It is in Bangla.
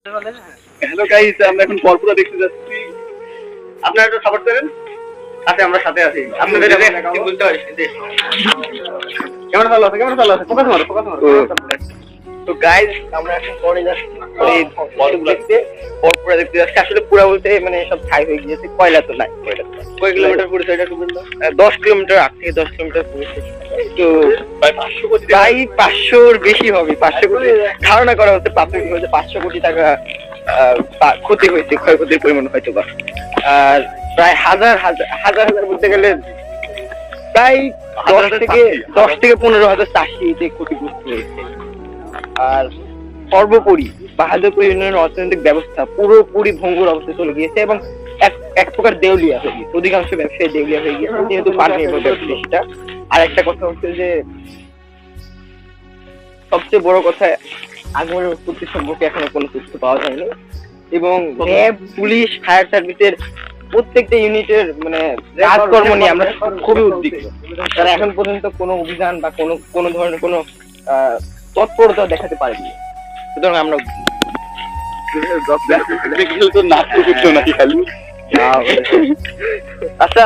হ্যালো গাইস, আমরা এখন পরপুরা দেখতে যাচ্ছি। আপনারা একটু সাপোর্ট করেন। আচ্ছা, আমরা সাথে আছি। আপনাদের কি বলতে পারি? কেমন ভালো আছে? ফোকাস মারো। তো গাইস, আমরা এখন পরে যাচ্ছি এই পরপুরা দেখতে যাচ্ছি। আসলে পুরা বলতে মানে সব ছাই হয়ে গিয়েছে, কয়লা তো নাই। কয় কিলোমিটার পড়েছে এটা একটু বললো? 10 কিলোমিটার, 8 থেকে 10 কিলোমিটার পড়েছে। তো প্রায় 500-র বেশি হবে। 500 কোটি ধারণা করা হচ্ছে, প্রাথমিক হচ্ছে 500 কোটি টাকা ক্ষতি হয়েছে, ক্ষয়ক্ষতির পরিমাণ হয়তো বা। আর প্রায় হাজার বলতে গেলে প্রায় 10 থেকে 15,000 চাষি এতে ক্ষতিগ্রস্ত হয়েছে। আর সর্বোপরি বাহাদুরপুর ইউনিয়নের অর্থনৈতিক ব্যবস্থা পুরোপুরি ভঙ্গুর অবস্থায় চলে গিয়েছে এবং এক প্রকার দেউলিয়া হয়ে গিয়েছে। অধিকাংশ ব্যবসায়ী দেউলিয়া হয়ে গিয়েছে, যেহেতু পানি নির্ভর ব্যবসায়ীটা। আর একটা কথা হচ্ছে যে সবচেয়ে বড় কথা, আগুনের উৎপত্তি সম্পর্কে এখনো কোনো তথ্য পাওয়া যায়নি এবং র্যাব, পুলিশ, ফায়ার সার্ভিসের প্রত্যেকটা ইউনিটের মানে কাজকর্ম নিয়ে আমরা খুবই উদ্বিগ্ন। তারা এখন পর্যন্ত কোনো অভিযান বা কোনো ধরনের কোনো তৎপরতা দেখাতে পারেনি। সুতরাং আমরা আচ্ছা।